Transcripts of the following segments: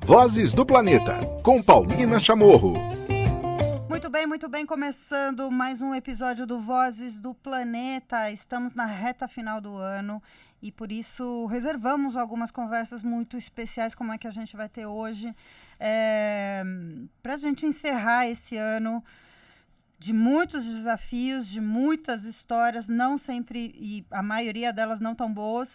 Vozes do Planeta, com Paulina Chamorro. Muito bem, começando mais um episódio do Vozes do Planeta. Estamos na reta final do ano e por isso reservamos algumas conversas muito especiais, como é que a gente vai ter hoje, para a gente encerrar esse ano de muitos desafios, de muitas histórias, não sempre, e a maioria delas não tão boas,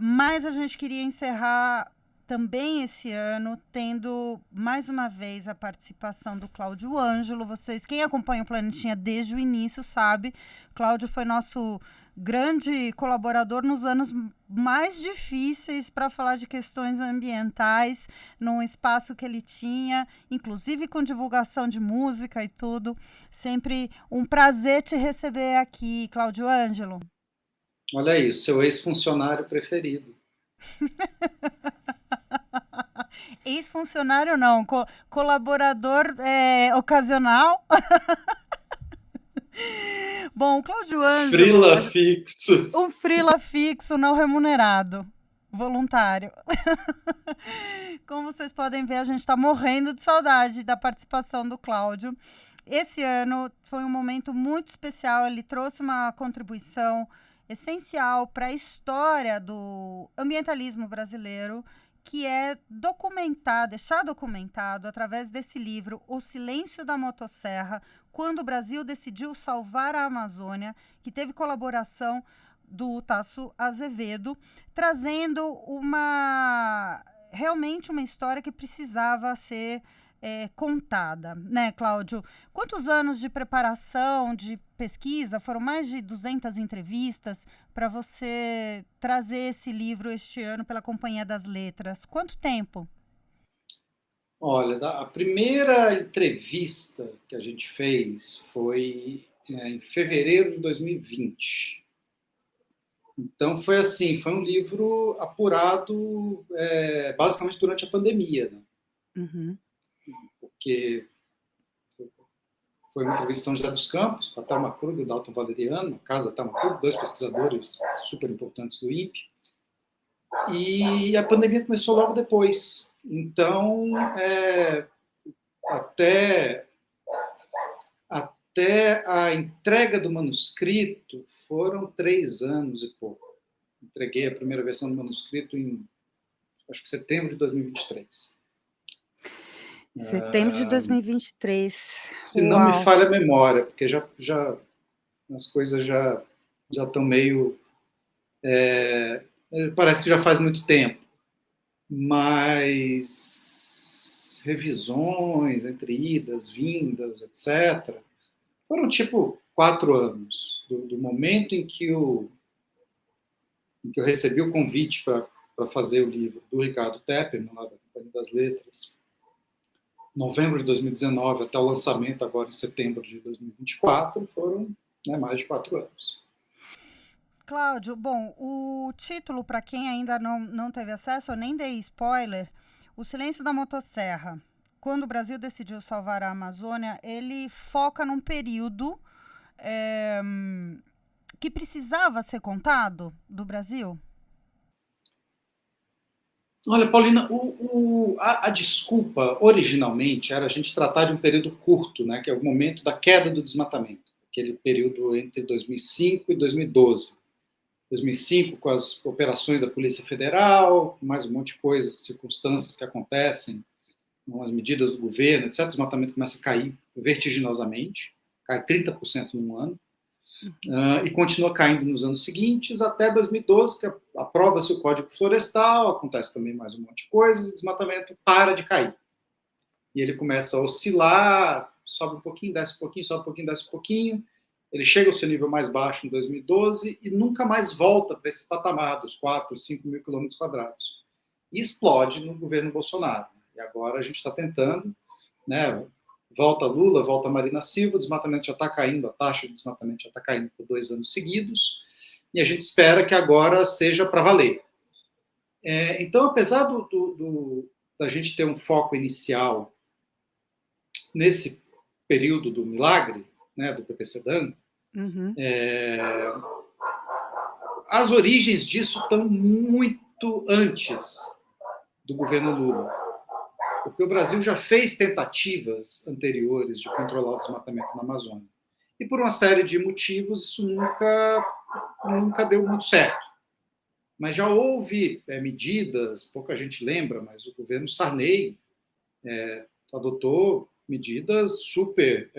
mas a gente queria encerrar também esse ano, tendo mais uma vez a participação do Cláudio Ângelo. Quem acompanha o Planetinha desde o início sabe, Cláudio foi nosso grande colaborador nos anos mais difíceis para falar de questões ambientais, num espaço que ele tinha, inclusive com divulgação de música e tudo. Sempre um prazer te receber aqui, Cláudio Ângelo. Olha aí, seu ex-funcionário preferido. Ex-funcionário não, colaborador ocasional. Bom, o Cláudio Ângelo... Frila fixo. Um frila fixo não remunerado, voluntário. Como vocês podem ver, a gente está morrendo de saudade da participação do Cláudio. Esse ano foi um momento muito especial, ele trouxe uma contribuição essencial para a história do ambientalismo brasileiro, que é deixar documentado através desse livro, O Silêncio da Motosserra, quando o Brasil decidiu salvar a Amazônia, que teve colaboração do Tasso Azevedo, trazendo realmente uma história que precisava ser contada, né, Cláudio? Quantos anos de preparação, de pesquisa, foram mais de 200 entrevistas para você trazer esse livro este ano pela Companhia das Letras? Quanto tempo? Olha, a primeira entrevista que a gente fez foi em fevereiro de 2020. Então foi assim, foi um livro apurado basicamente durante a pandemia, né? Uhum. Porque foi uma entrevista em São José dos Campos, com a Thelma Krug e o Dalton Valeriano, na casa da Thelma Krug, dois pesquisadores super importantes do INPE. E a pandemia começou logo depois. Então, até a entrega do manuscrito foram 3 anos e pouco. Entreguei a primeira versão do manuscrito em, acho que setembro de 2023. Setembro de 2023. Se não me falha a memória, porque já as coisas já estão meio... parece que já faz muito tempo, mas revisões entre idas, vindas, etc., foram tipo 4 anos, do momento em que eu recebi o convite para fazer o livro do Ricardo Tepperman, lá da Companhia das Letras, novembro de 2019 até o lançamento agora em setembro de 2024, foram mais de 4 anos. Cláudio, bom, o título, para quem ainda não teve acesso, eu nem dei spoiler, O Silêncio da Motosserra, quando o Brasil decidiu salvar a Amazônia, ele foca num período que precisava ser contado do Brasil? Olha, Paulina, a desculpa originalmente era a gente tratar de um período curto, né, que é o momento da queda do desmatamento, aquele período entre 2005 e 2012. 2005 com as operações da Polícia Federal, mais um monte de coisas, circunstâncias que acontecem, as medidas do governo, etc. O desmatamento começa a cair vertiginosamente, cai 30% num ano, e continua caindo nos anos seguintes, até 2012, que aprova-se o Código Florestal, acontece também mais um monte de coisas, e o desmatamento para de cair. E ele começa a oscilar, sobe um pouquinho, desce um pouquinho, sobe um pouquinho, desce um pouquinho, ele chega ao seu nível mais baixo em 2012 e nunca mais volta para esse patamar dos 4, 5 mil quilômetros quadrados. E explode no governo Bolsonaro. E agora a gente está tentando, né, volta Lula, volta Marina Silva, o desmatamento já está caindo, a taxa de desmatamento já está caindo por 2 anos seguidos, e a gente espera que agora seja para valer. Então, apesar da gente ter um foco inicial nesse período do milagre, né, do PPCDAN, as origens disso estão muito antes do governo Lula, porque o Brasil já fez tentativas anteriores de controlar o desmatamento na Amazônia. E por uma série de motivos, isso nunca deu muito certo. Mas já houve medidas, pouca gente lembra, mas o governo Sarney adotou medidas super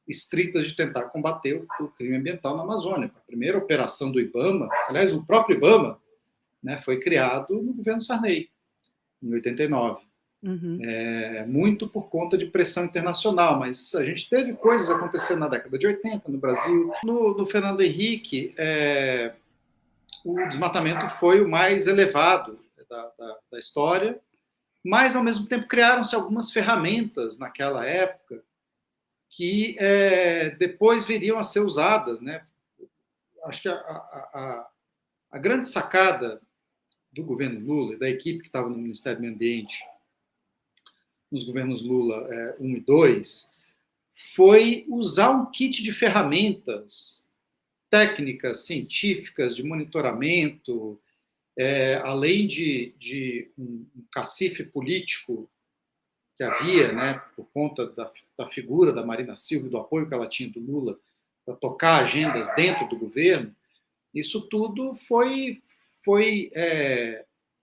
estritas de tentar combater o crime ambiental na Amazônia. A primeira operação do IBAMA, aliás, o próprio IBAMA, né, foi criado no governo Sarney, em 89. Uhum. Muito por conta de pressão internacional, mas a gente teve coisas acontecendo na década de 80 no Brasil. No Fernando Henrique, o desmatamento foi o mais elevado da história, mas, ao mesmo tempo, criaram-se algumas ferramentas naquela época que depois viriam a ser usadas, né? Acho que a grande sacada do governo Lula e da equipe que estava no Ministério do Meio Ambiente nos governos Lula 1 e 2, foi usar um kit de ferramentas técnicas, científicas, de monitoramento, além de um cacife político que havia, né, por conta da figura da Marina Silva e do apoio que ela tinha do Lula para tocar agendas dentro do governo, isso tudo foi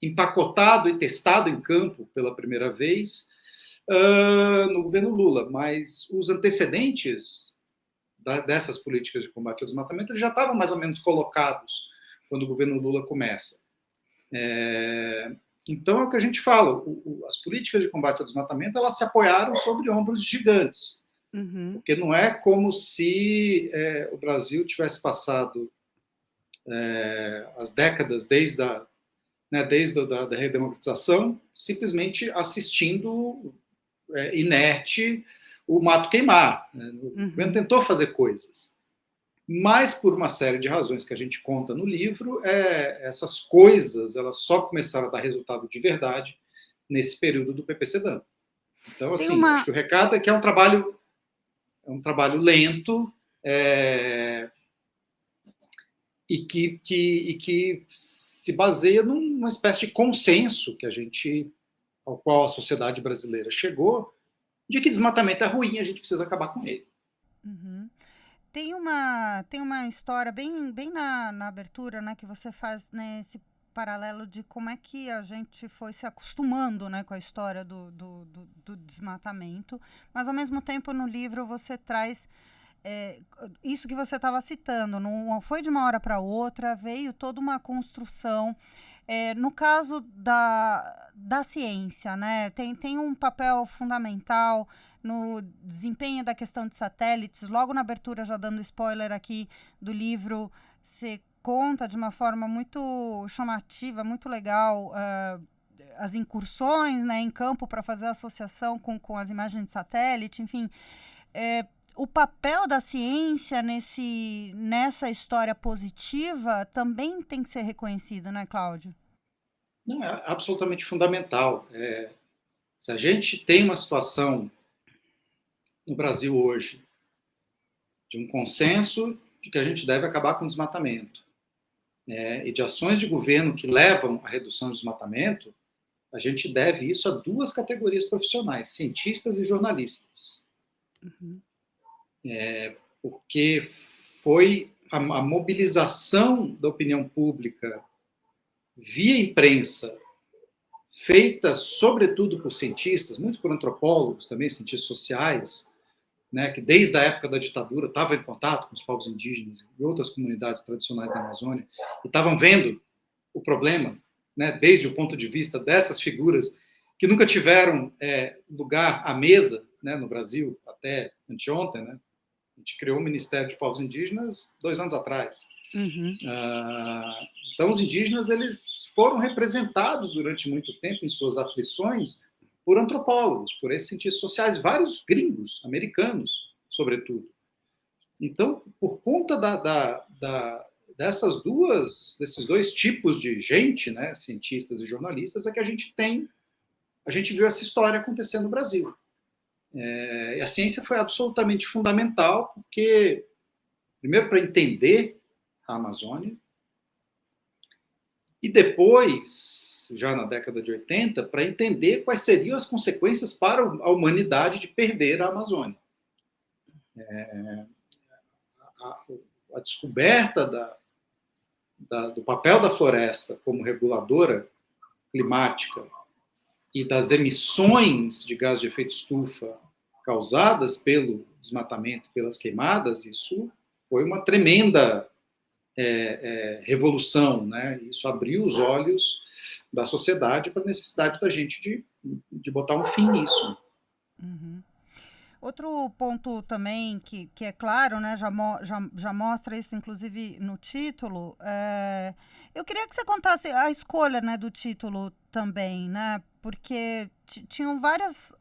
empacotado e testado em campo pela primeira vez no governo Lula, mas os antecedentes dessas políticas de combate ao desmatamento já estavam mais ou menos colocados quando o governo Lula começa. Então, é o que a gente fala, as políticas de combate ao desmatamento, elas se apoiaram sobre ombros gigantes, porque não é como se o Brasil tivesse passado as décadas desde a redemocratização, simplesmente assistindo inerte o mato queimar. O governo tentou fazer coisas, mas por uma série de razões que a gente conta no livro, essas coisas elas só começaram a dar resultado de verdade nesse período do PPCDAN. Então, assim, acho que o recado é que é um trabalho lento e que se baseia numa espécie de consenso ao qual a sociedade brasileira chegou, de que desmatamento é ruim, a gente precisa acabar com ele. Uhum. Tem uma história bem na abertura, né, que você faz, né, esse paralelo de como é que a gente foi se acostumando, né, com a história do desmatamento, mas ao mesmo tempo no livro você traz isso que você estava citando, não foi de uma hora para outra, veio toda uma construção. No caso da ciência, né, tem um papel fundamental no desempenho da questão de satélites. Logo na abertura, já dando spoiler aqui do livro, você conta de uma forma muito chamativa, muito legal, as incursões, né, em campo para fazer associação com as imagens de satélite, enfim. O papel da ciência nessa história positiva também tem que ser reconhecido, né, Cláudio? Não, é absolutamente fundamental. Se a gente tem uma situação no Brasil hoje de um consenso de que a gente deve acabar com o desmatamento e de ações de governo que levam à redução do desmatamento, a gente deve isso a duas categorias profissionais, cientistas e jornalistas. Porque foi a mobilização da opinião pública via imprensa, feita sobretudo por cientistas, muito por antropólogos também, cientistas sociais, né, que desde a época da ditadura estavam em contato com os povos indígenas e outras comunidades tradicionais da Amazônia, e estavam vendo o problema, né, desde o ponto de vista dessas figuras que nunca tiveram lugar à mesa, né, no Brasil, até anteontem, né? A gente criou o Ministério de Povos Indígenas 2 anos atrás. Então, os indígenas eles foram representados durante muito tempo em suas aflições por antropólogos, por esses cientistas sociais, vários gringos, americanos, sobretudo. Então, por conta desses dois tipos de gente, né, cientistas e jornalistas, é que a gente viu essa história acontecer no Brasil. E a ciência foi absolutamente fundamental, porque, primeiro, para entender a Amazônia, E depois, já na década de 80, para entender quais seriam as consequências para a humanidade de perder a Amazônia. A descoberta do papel da floresta como reguladora climática e das emissões de gás de efeito estufa causadas pelo desmatamento, pelas queimadas, isso foi uma tremenda revolução, né? Isso abriu os olhos da sociedade para a necessidade da gente de botar um fim nisso. Uhum. Outro ponto também que é claro, né, já mostra isso, inclusive, no título. Eu queria que você contasse a escolha, né, do título também, né? Porque tinham várias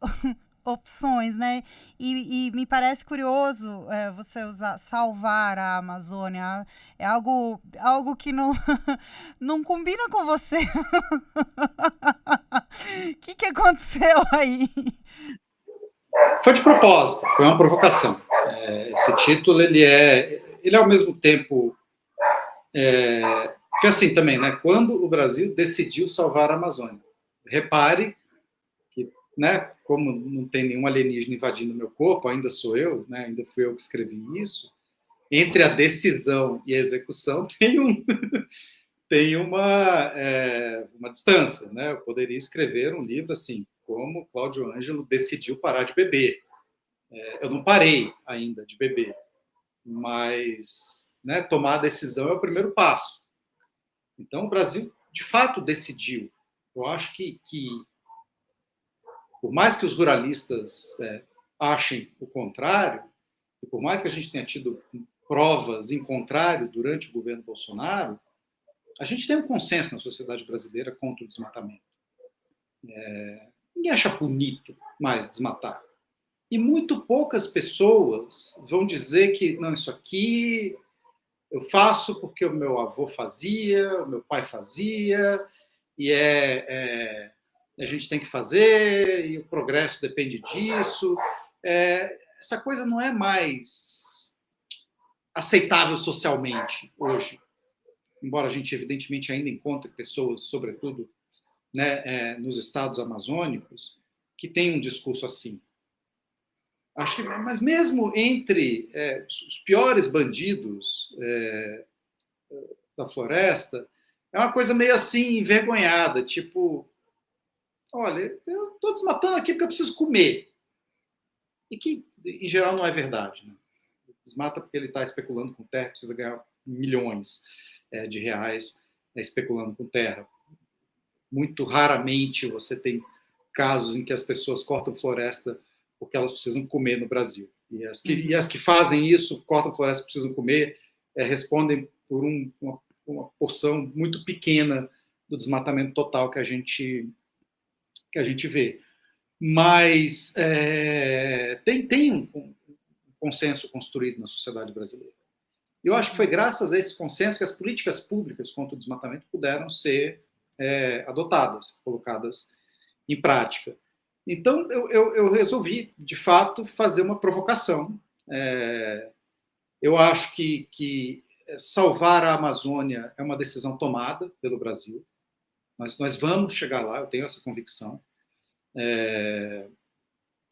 opções, né? E me parece curioso você usar salvar a Amazônia. É algo que não, não combina com você. O que aconteceu aí? Foi de propósito, foi uma provocação. Esse título, ele é ao mesmo tempo... porque assim também, né? Quando o Brasil decidiu salvar a Amazônia, repare que, né, como não tem nenhum alienígena invadindo meu corpo, ainda sou eu, né, ainda fui eu que escrevi isso, entre a decisão e a execução tem uma distância, né? Eu poderia escrever um livro assim, como Cláudio Ângelo decidiu parar de beber. Eu não parei ainda de beber, mas, né, tomar a decisão é o primeiro passo. Então, o Brasil, de fato, decidiu. Eu acho que por mais que os ruralistas achem o contrário, e por mais que a gente tenha tido provas em contrário durante o governo Bolsonaro, a gente tem um consenso na sociedade brasileira contra o desmatamento. Ninguém acha bonito mais desmatar. E muito poucas pessoas vão dizer que, não, isso aqui eu faço porque o meu avô fazia, o meu pai fazia, e a gente tem que fazer, e o progresso depende disso. Essa coisa não é mais aceitável socialmente hoje, embora a gente, evidentemente, ainda encontre pessoas, sobretudo, né, nos estados amazônicos, que têm um discurso assim. Acho que, mas mesmo entre os piores bandidos da floresta, é uma coisa meio assim, envergonhada, tipo, olha, eu estou desmatando aqui porque eu preciso comer. E que, em geral, não é verdade. Né? Desmata porque ele está especulando com terra, precisa ganhar milhões de reais especulando com terra. Muito raramente você tem casos em que as pessoas cortam floresta porque elas precisam comer no Brasil. E as que fazem isso, cortam floresta porque precisam comer, respondem por uma porção muito pequena do desmatamento total que a gente vê. Mas tem um consenso construído na sociedade brasileira. Eu acho que foi graças a esse consenso que as políticas públicas contra o desmatamento puderam ser adotadas, colocadas em prática. Então, eu resolvi, de fato, fazer uma provocação. Eu acho que salvar a Amazônia é uma decisão tomada pelo Brasil. Nós vamos chegar lá, eu tenho essa convicção.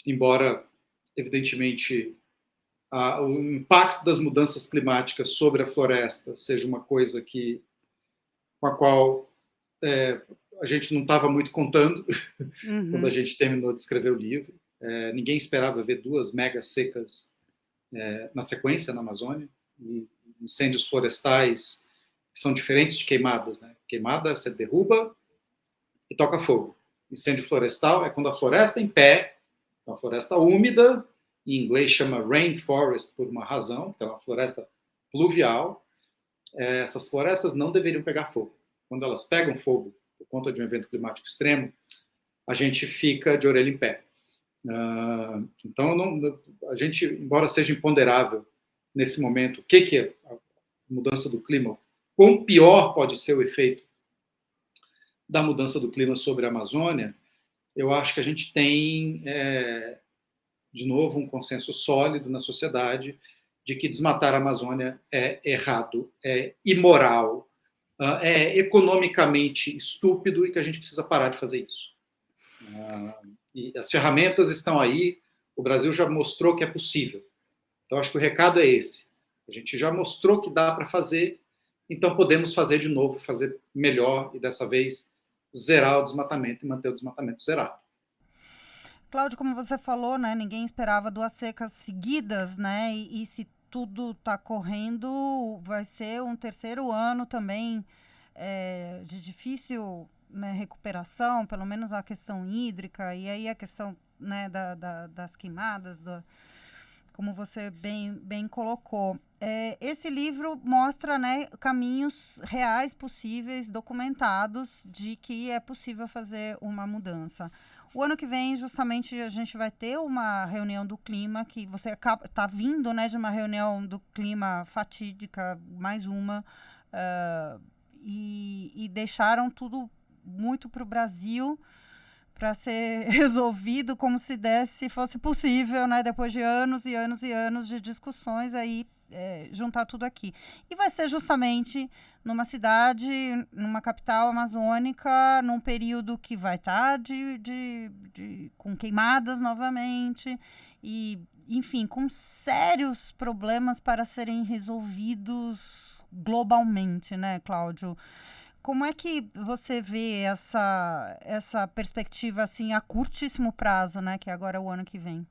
Embora, evidentemente, o impacto das mudanças climáticas sobre a floresta seja uma coisa com a qual a gente não estava muito contando quando a gente terminou de escrever o livro. Ninguém esperava ver 2 mega secas na sequência na Amazônia, e incêndios florestais que são diferentes de queimadas. Né? Queimada, você derruba e toca fogo. Incêndio florestal é quando a floresta em pé, uma floresta úmida, em inglês chama rainforest por uma razão, porque é uma floresta pluvial. Essas florestas não deveriam pegar fogo. Quando elas pegam fogo por conta de um evento climático extremo, a gente fica de orelha em pé. Então, a gente, embora seja imponderável nesse momento, o que é a mudança do clima, quão pior pode ser o efeito da mudança do clima sobre a Amazônia, eu acho que a gente tem, de novo, um consenso sólido na sociedade de que desmatar a Amazônia é errado, é imoral, é economicamente estúpido e que a gente precisa parar de fazer isso. E as ferramentas estão aí, o Brasil já mostrou que é possível. Então, acho que o recado é esse. A gente já mostrou que dá para fazer, então podemos fazer de novo, fazer melhor e dessa vez zerar o desmatamento e manter o desmatamento zerado. Cláudio, como você falou, né, ninguém esperava 2 secas seguidas, né, e se tudo está correndo, vai ser um 3º ano também de difícil, né, recuperação, pelo menos a questão hídrica, e aí a questão, né, das queimadas, como você bem colocou. Esse livro mostra, né, caminhos reais possíveis, documentados, de que é possível fazer uma mudança. O ano que vem, justamente, a gente vai ter uma reunião do clima, que você está vindo, né, de uma reunião do clima fatídica, mais uma, e deixaram tudo muito para o Brasil, para ser resolvido como se fosse possível, né, depois de anos e anos e anos de discussões, aí juntar tudo aqui. E vai ser justamente numa cidade, numa capital amazônica, num período que vai estar com queimadas novamente, e, enfim, com sérios problemas para serem resolvidos globalmente, né, Cláudio? Como é que você vê essa perspectiva assim, a curtíssimo prazo, né, que é agora o ano que vem?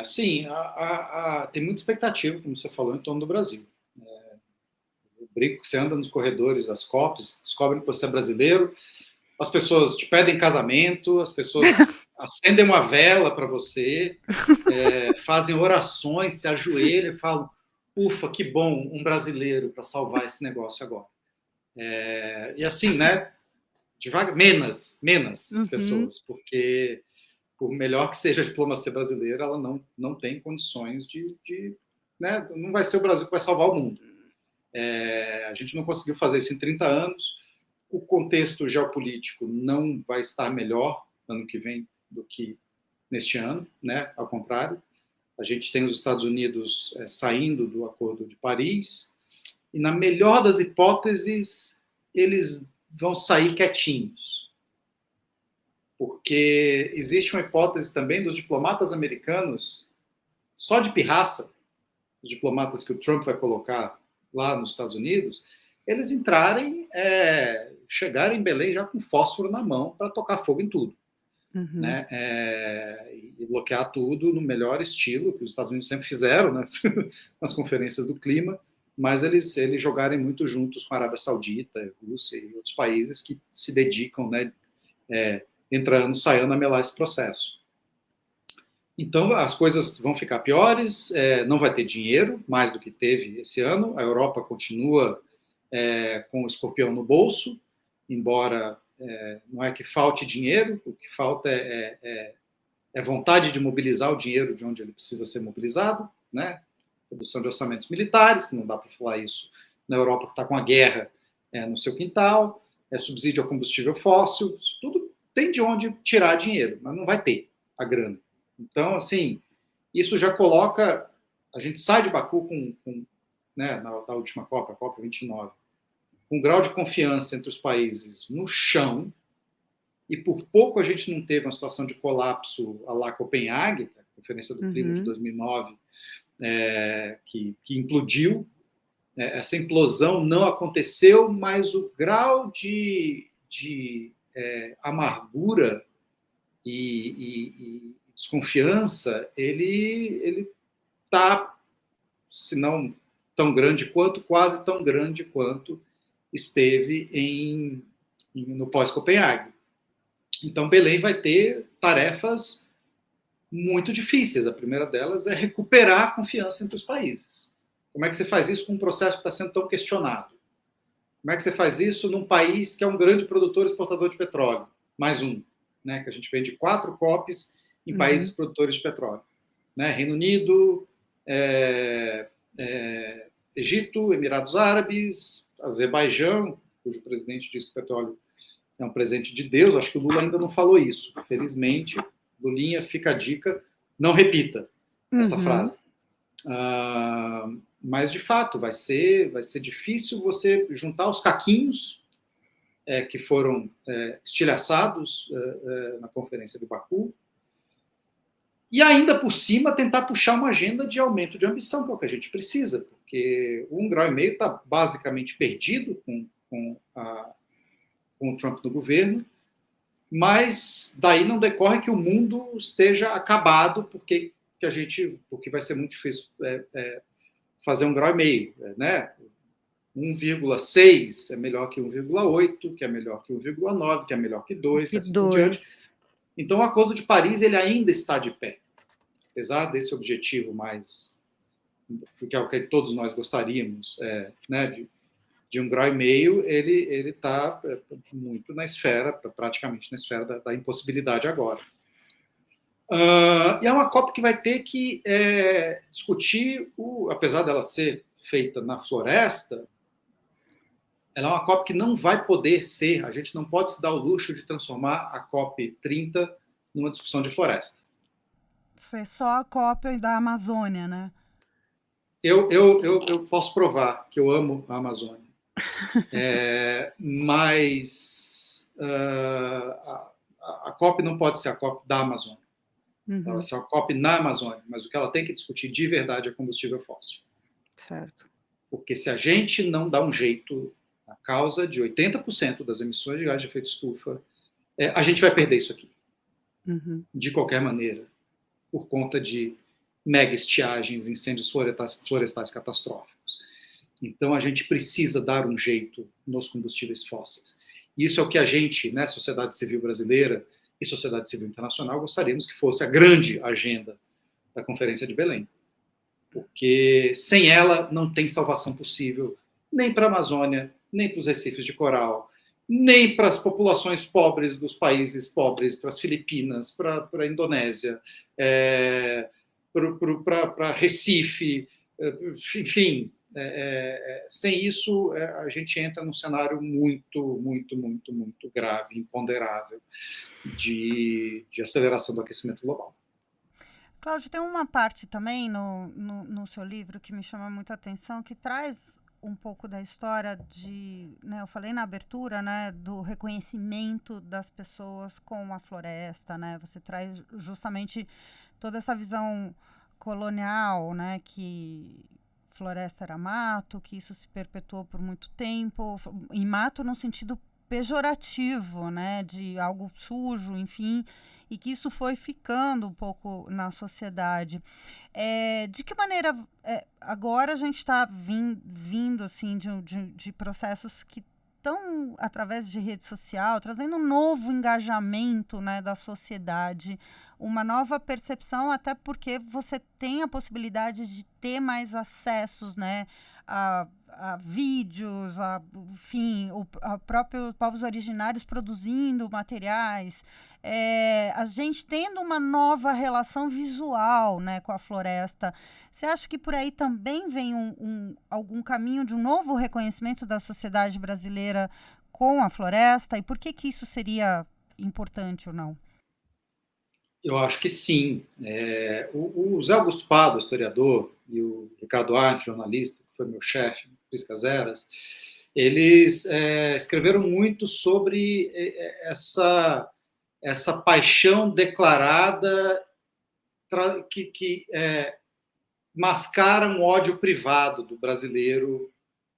Sim, tem muita expectativa, como você falou, em torno do Brasil. Eu brinco que você anda nos corredores das COPs, descobrem que você é brasileiro, as pessoas te pedem casamento, as pessoas acendem uma vela para você, fazem orações, se ajoelham e falam: ufa, que bom, um brasileiro para salvar esse negócio agora. E assim, né, devagar, menos pessoas, porque por melhor que seja a diplomacia brasileira, ela não tem condições né, não vai ser o Brasil que vai salvar o mundo. A gente não conseguiu fazer isso em 30 anos, o contexto geopolítico não vai estar melhor ano que vem do que neste ano, né, ao contrário. A gente tem os Estados Unidos saindo do Acordo de Paris, e na melhor das hipóteses, eles vão sair quietinhos. Porque existe uma hipótese também dos diplomatas americanos, só de pirraça, os diplomatas que o Trump vai colocar lá nos Estados Unidos, eles chegarem em Belém já com fósforo na mão para tocar fogo em tudo. Né? E bloquear tudo no melhor estilo, que os Estados Unidos sempre fizeram, né? Nas conferências do clima, mas eles jogarem muito juntos com a Arábia Saudita, Rússia e outros países que se dedicam, né, entrando, saindo a melar esse processo. Então, as coisas vão ficar piores, não vai ter dinheiro, mais do que teve esse ano, a Europa continua com o escorpião no bolso, embora não é que falte dinheiro, o que falta é vontade de mobilizar o dinheiro de onde ele precisa ser mobilizado, né? Redução de orçamentos militares, que não dá para falar isso na Europa, que está com a guerra no seu quintal, subsídio ao combustível fóssil, tudo tem de onde tirar dinheiro, mas não vai ter a grana. Então, assim, isso já coloca... A gente sai de Baku né, na última Copa, a Copa 29, com um grau de confiança entre os países no chão, e por pouco a gente não teve uma situação de colapso à la Copenhague, a Conferência do Clima de 2009, que implodiu. Essa implosão não aconteceu, mas o grau de amargura e desconfiança, ele está, se não tão grande quanto, quase tão grande quanto esteve no pós-Copenhague. Então, Belém vai ter tarefas muito difíceis. A primeira delas é recuperar a confiança entre os países. Como é que você faz isso com um processo que está sendo tão questionado? Como é que você faz isso num país que é um grande produtor e exportador de petróleo? Mais um, né, que a gente vende 4 COPs em países produtores de petróleo. Né? Reino Unido, Egito, Emirados Árabes, Azerbaijão, cujo presidente diz que o petróleo é um presente de Deus. Acho que o Lula ainda não falou isso. Felizmente, Lulinha, fica a dica, não repita essa frase. Mas, de fato, vai ser difícil você juntar os caquinhos que foram estilhaçados na Conferência de Baku, e ainda por cima tentar puxar uma agenda de aumento de ambição, que é o que a gente precisa, porque o 1,5 graus está basicamente perdido com o Trump no governo, mas daí não decorre que o mundo esteja acabado, porque vai ser muito difícil fazer 1,5 graus, né? 1,6 é melhor que 1,8, que é melhor que 1,9, que é melhor que 2, que assim por diante. Então, o Acordo de Paris ele ainda está de pé, apesar desse objetivo mais, que é o que todos nós gostaríamos, né, de 1,5 graus, ele está muito na esfera, praticamente na esfera da impossibilidade agora. E é uma COP que vai ter que discutir, apesar dela ser feita na floresta, ela é uma COP que não vai poder ser, a gente não pode se dar o luxo de transformar a COP 30 numa discussão de floresta. Isso é só a COP da Amazônia, né? Eu posso provar que eu amo a Amazônia. Mas a COP não pode ser a COP da Amazônia. Ela vai ser uma COP na Amazônia, mas o que ela tem que discutir de verdade é combustível fóssil. Certo. Porque se a gente não dá um jeito na causa de 80% das emissões de gás de efeito estufa, a gente vai perder isso aqui. De qualquer maneira, por conta de mega estiagens, incêndios florestais catastróficos. Então, a gente precisa dar um jeito nos combustíveis fósseis. Isso é o que a gente, né, sociedade civil brasileira e sociedade civil internacional, gostaríamos que fosse a grande agenda da Conferência de Belém. Porque sem ela não tem salvação possível, nem para a Amazônia, nem para os recifes de coral, nem para as populações pobres dos países pobres, para as Filipinas, para a Indonésia, para Recife, enfim. Sem isso, a gente entra num cenário muito, muito, muito, muito grave, imponderável de aceleração do aquecimento global. Cláudio, tem uma parte também no seu livro que me chama muita atenção, que traz um pouco da história né, eu falei na abertura, né, do reconhecimento das pessoas com a floresta, né? Você traz justamente toda essa visão colonial, né, que floresta era mato, que isso se perpetuou por muito tempo, e mato no sentido pejorativo, né, de algo sujo, enfim, e que isso foi ficando um pouco na sociedade. De que maneira agora a gente está vindo assim de processos que estão, através de rede social, trazendo um novo engajamento, né, da sociedade, uma nova percepção, até porque você tem a possibilidade de ter mais acessos, né, a vídeos, enfim, a próprios povos originários produzindo materiais, a gente tendo uma nova relação visual, né, com a floresta. Você acha que por aí também vem algum caminho de um novo reconhecimento da sociedade brasileira com a floresta? E por que isso seria importante ou não? Eu acho que sim. O Zé Augusto Pado, historiador, e o Ricardo Arndt, jornalista, que foi meu chefe, Priscas Eras, eles escreveram muito sobre essa paixão declarada que mascara um ódio privado do brasileiro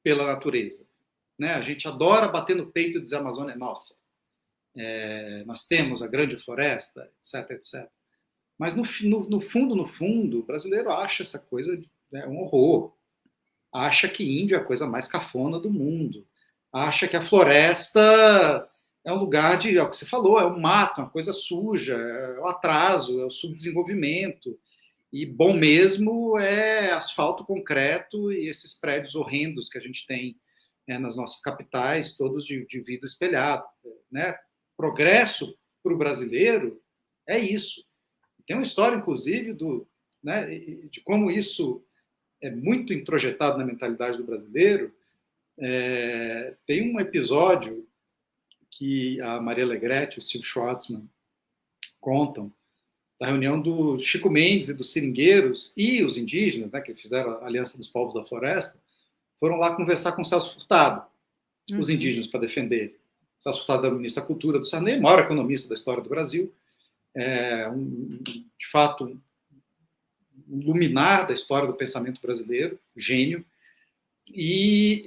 pela natureza. Né? A gente adora bater no peito e dizer a Amazônia é nossa. Nós temos a grande floresta, etc, etc. Mas no fundo, o brasileiro acha essa coisa um horror. Acha que índio é a coisa mais cafona do mundo. Acha que a floresta é um lugar é o que você falou, é um mato, uma coisa suja, é o atraso, é o subdesenvolvimento. E bom mesmo é asfalto concreto e esses prédios horrendos que a gente tem nas nossas capitais, todos de vidro espelhado. Né? Progresso para o brasileiro é isso. Tem uma história, inclusive, de como isso é muito introjetado na mentalidade do brasileiro. Tem um episódio que a Maria Legrete e o Steve Schwarzman contam, da reunião do Chico Mendes e dos seringueiros e os indígenas, né, que fizeram a Aliança dos Povos da Floresta, foram lá conversar com o Celso Furtado, os indígenas, para defender. Celso Furtado é o ministro da Cultura do Sarney, maior economista da história do Brasil, de fato, um luminar da história do pensamento brasileiro, gênio, e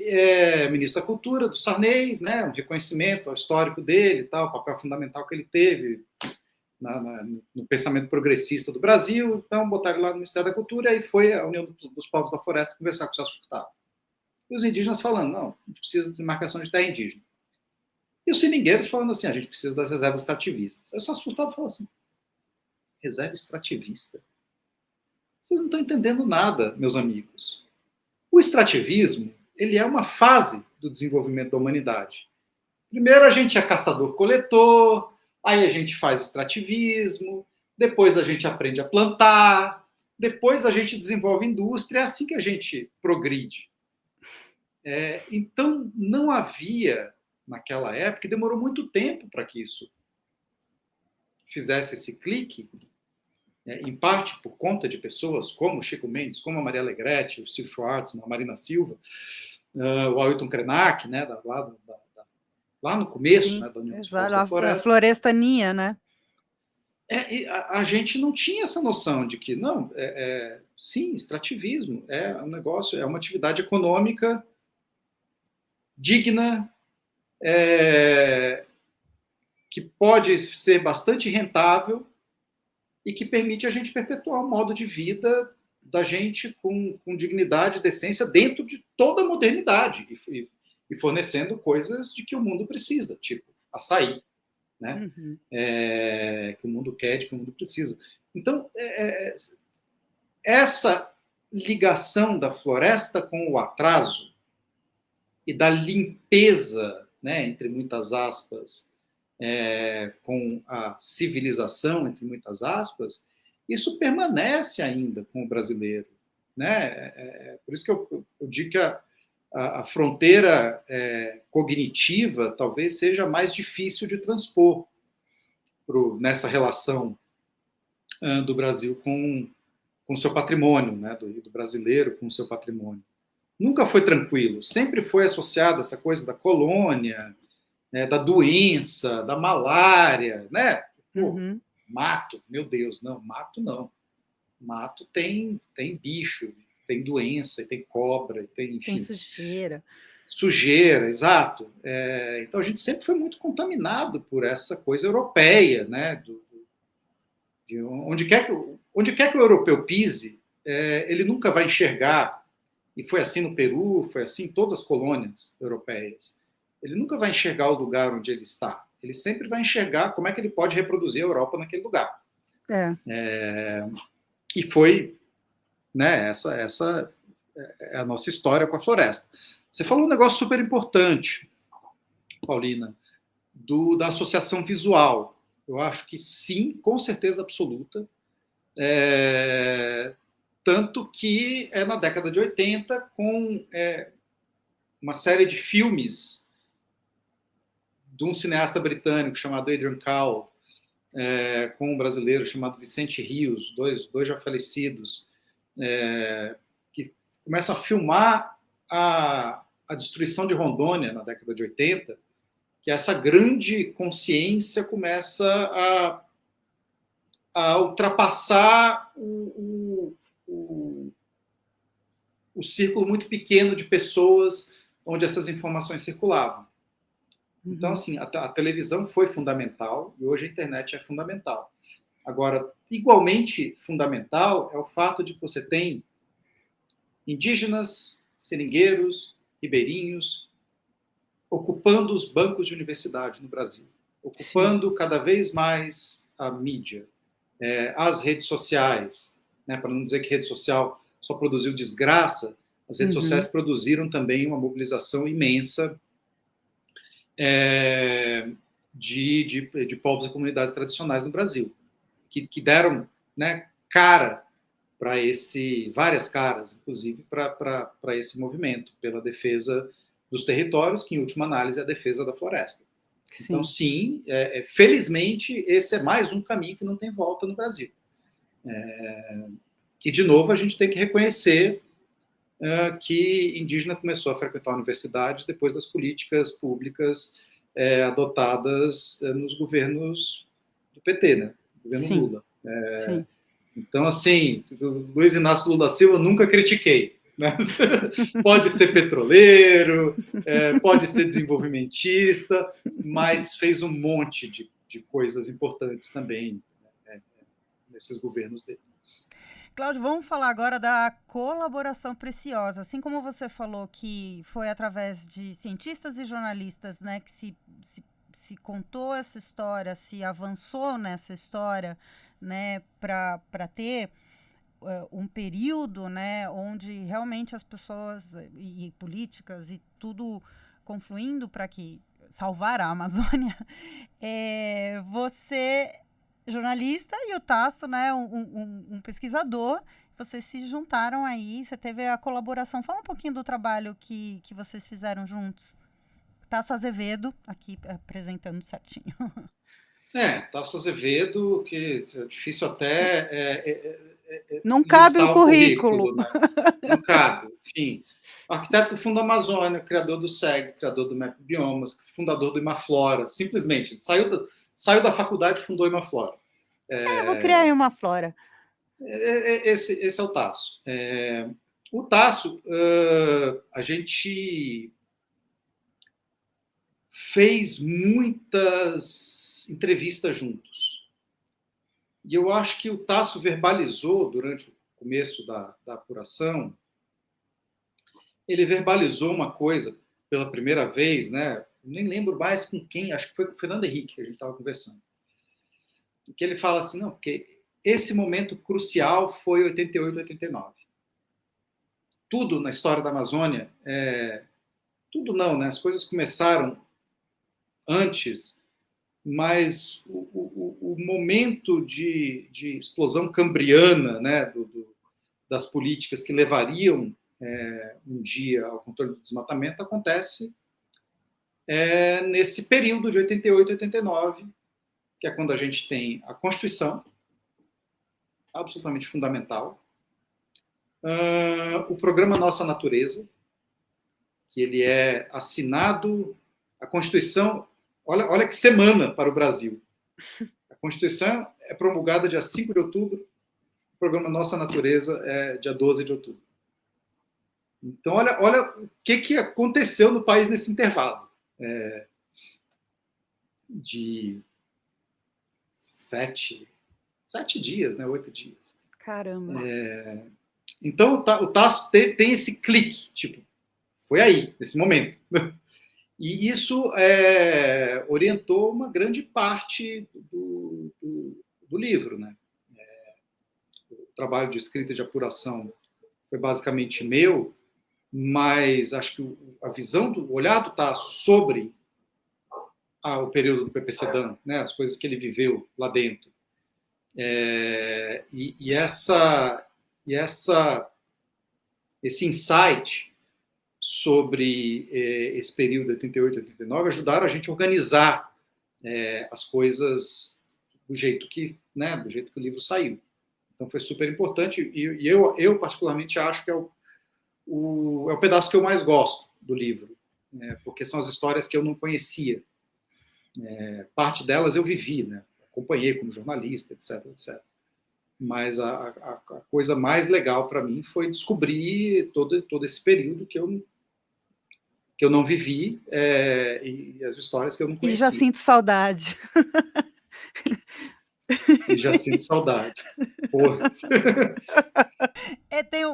ministro da Cultura do Sarney, né, um reconhecimento ao histórico dele, tal, o papel fundamental que ele teve no pensamento progressista do Brasil. Então, botaram ele lá no Ministério da Cultura, e aí foi a União dos Povos da Floresta conversar com o Celso Furtado. E os indígenas falando, não, a gente precisa de marcação de terra indígena. E os seringueiros falando assim, a gente precisa das reservas extrativistas. Aí o Celso Furtado falou assim, reserva extrativista? Vocês não estão entendendo nada, meus amigos. O extrativismo, ele é uma fase do desenvolvimento da humanidade. Primeiro a gente é caçador-coletor, aí a gente faz extrativismo, depois a gente aprende a plantar, depois a gente desenvolve indústria, é assim que a gente progride. Então, não havia, naquela época, e demorou muito tempo para que isso fizesse esse clique, em parte por conta de pessoas como o Chico Mendes, como a Maria Alegrete, o Steve Schwartz, a Marina Silva, o Ailton Krenak, né, lá no começo, Sim, né, da União dos exato, Povos da Floresta. a Florestania, né? A gente não tinha essa noção de que, não, sim, extrativismo é um negócio, é uma atividade econômica digna, que pode ser bastante rentável e que permite a gente perpetuar um modo de vida da gente com dignidade e decência dentro de toda a modernidade e fornecendo coisas de que o mundo precisa, tipo açaí, né? Que o mundo quer, de que o mundo precisa. Então, essa ligação da floresta com o atraso e da limpeza, né, entre muitas aspas, com a civilização, entre muitas aspas, isso permanece ainda com o brasileiro, né? Por isso que eu digo que a fronteira cognitiva talvez seja mais difícil de transpor nessa relação do Brasil com o seu patrimônio, né? do brasileiro com o seu patrimônio. Nunca foi tranquilo, sempre foi associado a essa coisa da colônia, da doença, da malária, né? Pô, mato, meu Deus, não, mato não. Mato tem bicho, tem doença, tem cobra, enfim. Tem sujeira. Sujeira, exato. Então a gente sempre foi muito contaminado por essa coisa europeia, né? De onde quer que o europeu pise, ele nunca vai enxergar, e foi assim no Peru, foi assim em todas as colônias europeias, ele nunca vai enxergar o lugar onde ele está. Ele sempre vai enxergar como é que ele pode reproduzir a Europa naquele lugar. E foi, né, essa é a nossa história com a floresta. Você falou um negócio super importante, Paulina, da associação visual. Eu acho que sim, com certeza absoluta. Tanto que na década de 80, com uma série de filmes de um cineasta britânico chamado Adrian Cowell, com um brasileiro chamado Vicente Rios, dois já falecidos, que começam a filmar a destruição de Rondônia na década de 80, que essa grande consciência começa a ultrapassar o círculo muito pequeno de pessoas onde essas informações circulavam. Então, assim, a televisão foi fundamental e hoje a internet é fundamental. Agora, igualmente fundamental é o fato de que você tem indígenas, seringueiros, ribeirinhos, ocupando os bancos de universidade no Brasil, ocupando cada vez mais a mídia, as redes sociais, né, para não dizer que rede social só produziu desgraça, as redes sociais produziram também uma mobilização imensa de povos e comunidades tradicionais no Brasil, que deram, né, cara para várias caras, inclusive, para esse movimento, pela defesa dos territórios, que, em última análise, é a defesa da floresta. Sim. Então, sim, felizmente, esse é mais um caminho que não tem volta no Brasil. E, de novo, a gente tem que reconhecer que indígena começou a frequentar a universidade depois das políticas públicas adotadas nos governos do PT, né? Governo Sim. Lula. Sim. Então, assim, Luiz Inácio Lula da Silva nunca critiquei. Né? Pode ser petroleiro, pode ser desenvolvimentista, mas fez um monte de coisas importantes também nesses governos dele. Cláudio, vamos falar agora da colaboração preciosa. Assim como você falou que foi através de cientistas e jornalistas, né, que se contou essa história, se avançou nessa história, né, para ter um período, né, onde realmente as pessoas e políticas e tudo confluindo para que salvar a Amazônia, você jornalista e o Tasso, né, um pesquisador, vocês se juntaram aí, você teve a colaboração. Fala um pouquinho do trabalho que vocês fizeram juntos. Tasso Azevedo, aqui apresentando certinho. Tasso Azevedo, que é difícil até não cabe listar o currículo. Né? Não cabe, enfim. Arquiteto do Fundo Amazônia, criador do SEG, criador do Map Biomas, fundador do Imaflora, simplesmente. Ele saiu da faculdade e fundou Imaflora. Eu vou criar uma flora. Esse é o Tasso. O Tasso, a gente fez muitas entrevistas juntos. E eu acho que o Tasso verbalizou, durante o começo da apuração, ele verbalizou uma coisa pela primeira vez, né? Nem lembro mais com quem, acho que foi com o Fernando Henrique que a gente estava conversando. Que ele fala assim, não, porque esse momento crucial foi 88, 89. Tudo na história da Amazônia, tudo não, né? As coisas começaram antes, mas o momento de explosão cambriana, né, das políticas que levariam um dia ao controle do desmatamento acontece nesse período de 88 e 89, que é quando a gente tem a Constituição, absolutamente fundamental, o programa Nossa Natureza, que ele é assinado, a Constituição, olha que semana para o Brasil. A Constituição é promulgada dia 5 de outubro, o programa Nossa Natureza é dia 12 de outubro. Então, olha o que aconteceu no país nesse intervalo. De 7 dias, né? 8 dias. Caramba. Então, o Tasso tem esse clique, tipo, foi aí, nesse momento. E isso orientou uma grande parte do livro, né? O trabalho de escrita de apuração foi basicamente meu, mas acho que a visão, o olhar do Tasso sobre o período do PPCDAM, né, as coisas que ele viveu lá dentro, esse insight sobre esse período de 88 e 89 ajudaram a gente a organizar as coisas do jeito que o livro saiu. Então foi super importante e eu particularmente acho que é o pedaço que eu mais gosto do livro, porque são as histórias que eu não conhecia. Parte delas eu vivi, né? Acompanhei como jornalista, etc, etc. Mas a coisa mais legal para mim foi descobrir todo esse período que eu não vivi e as histórias que eu não conhecia. E já sinto saudade. E já sinto saudade. Porra.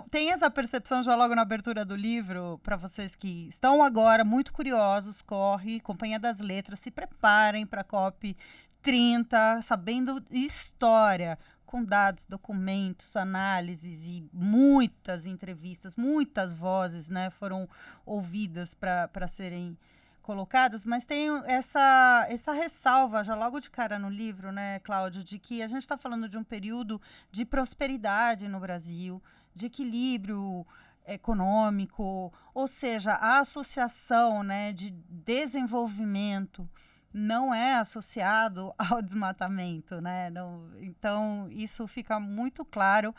Tem essa percepção já logo na abertura do livro, para vocês que estão agora muito curiosos, corre, Companhia das Letras, se preparem para a COP 30, sabendo história, com dados, documentos, análises e muitas entrevistas, muitas vozes, né, foram ouvidas para serem colocadas, mas tem essa ressalva já logo de cara no livro, né, Cláudio, de que a gente está falando de um período de prosperidade no Brasil, de equilíbrio econômico, ou seja, a associação, né, de desenvolvimento não é associado ao desmatamento, né? Então, isso fica muito claro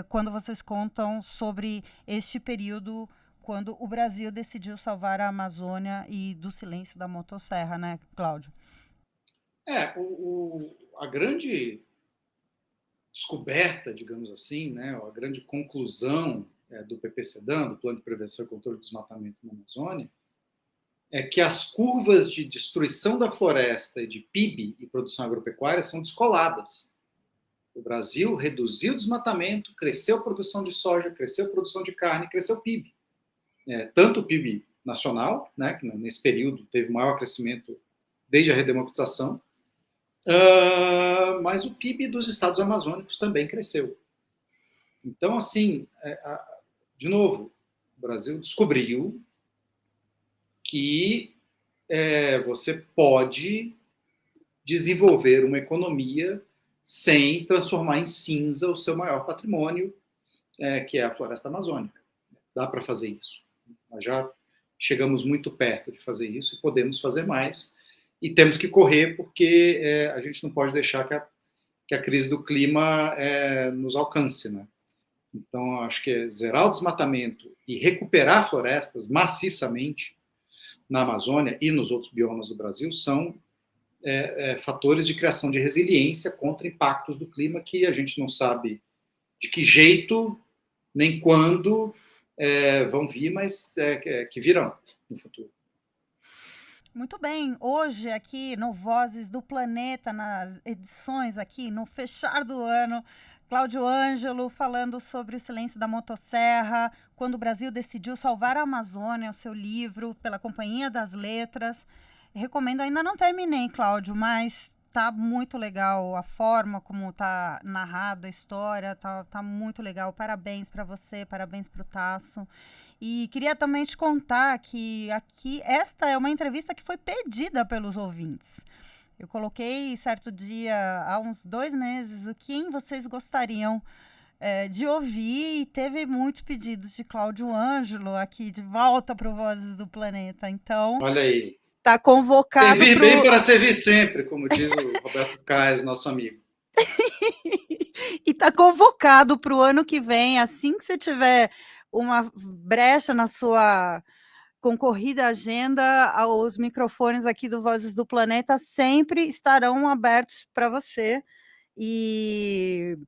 quando vocês contam sobre este período, quando o Brasil decidiu salvar a Amazônia e do silêncio da motosserra, né, Cláudio? A grande descoberta, digamos assim, né, a grande conclusão do PPCDAM, do Plano de Prevenção e Controle do Desmatamento na Amazônia, é que as curvas de destruição da floresta e de PIB e produção agropecuária são descoladas. O Brasil reduziu o desmatamento, cresceu a produção de soja, cresceu a produção de carne, cresceu o PIB. Tanto o PIB nacional, né, que nesse período teve maior crescimento desde a redemocratização, mas o PIB dos estados amazônicos também cresceu. Então, assim, de novo, o Brasil descobriu que você pode desenvolver uma economia sem transformar em cinza o seu maior patrimônio, que é a floresta amazônica. Dá para fazer isso. Nós já chegamos muito perto de fazer isso e podemos fazer mais. E temos que correr porque a gente não pode deixar que a crise do clima nos alcance, né? Então, acho que zerar o desmatamento e recuperar florestas maciçamente na Amazônia e nos outros biomas do Brasil são fatores de criação de resiliência contra impactos do clima que a gente não sabe de que jeito nem quando vão vir, mas que virão no futuro. Muito bem, hoje aqui no Vozes do Planeta, nas edições aqui, no fechar do ano, Cláudio Ângelo falando sobre o silêncio da motosserra, quando o Brasil decidiu salvar a Amazônia, o seu livro, pela Companhia das Letras. Recomendo, ainda não terminei, Cláudio, mas tá muito legal a forma como tá narrada a história, tá muito legal. Parabéns para você, parabéns para o Tasso. E queria também te contar que aqui, esta é uma entrevista que foi pedida pelos ouvintes. Eu coloquei certo dia, há uns 2 meses, quem vocês gostariam de ouvir, e teve muitos pedidos de Cláudio Ângelo aqui de volta para o Vozes do Planeta. Então, olha aí. Está convocado. Servir bem para servir sempre, como diz o Roberto Caes, nosso amigo. E está convocado para o ano que vem, assim que você tiver uma brecha na sua concorrida agenda, os microfones aqui do Vozes do Planeta sempre estarão abertos para você. E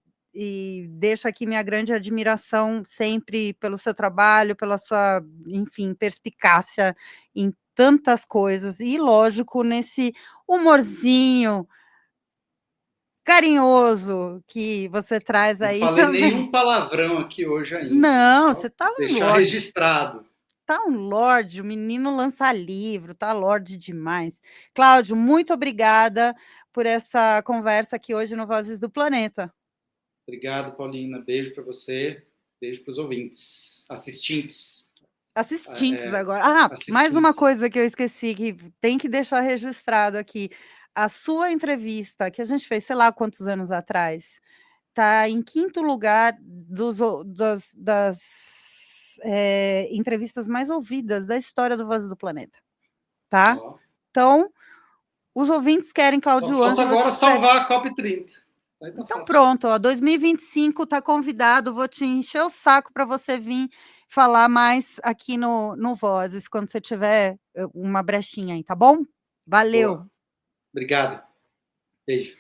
deixo aqui minha grande admiração sempre pelo seu trabalho, pela sua, enfim, perspicácia em tantas coisas. E, lógico, nesse humorzinho carinhoso que você traz aí. Não falei também nenhum palavrão aqui hoje ainda. Não, você tá deixar registrado. Tá um lorde, o menino lança livro, tá lorde demais. Cláudio, muito obrigada por essa conversa aqui hoje no Vozes do Planeta. Obrigado, Paulina. Beijo para você, beijo para os ouvintes, assistentes agora. assistentes. Mais uma coisa que eu esqueci, que tem que deixar registrado aqui. A sua entrevista, que a gente fez, sei lá quantos anos atrás, está em 5º lugar das entrevistas mais ouvidas da história do Vozes do Planeta. Tá? Então, os ouvintes querem Cláudio Ângelo. Falta agora salvar a COP30. Então fácil. Pronto, 2025 está convidado, vou te encher o saco para você vir falar mais aqui no Vozes, quando você tiver uma brechinha aí, tá bom? Valeu. Boa. Obrigado. Beijo.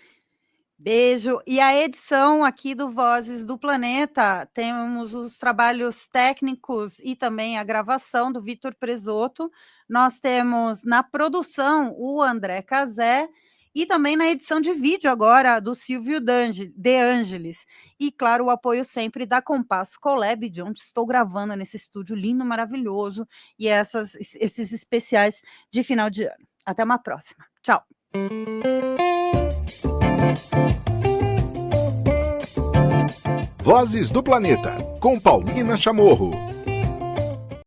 Beijo. E a edição aqui do Vozes do Planeta, temos os trabalhos técnicos e também a gravação do Vitor Presotto. Nós temos na produção o André Cazé e também na edição de vídeo agora do Silvio De Angelis. E, claro, o apoio sempre da Compasso Colab, de onde estou gravando nesse estúdio lindo, maravilhoso, e esses especiais de final de ano. Até uma próxima. Tchau. Vozes do Planeta, com Paulina Chamorro.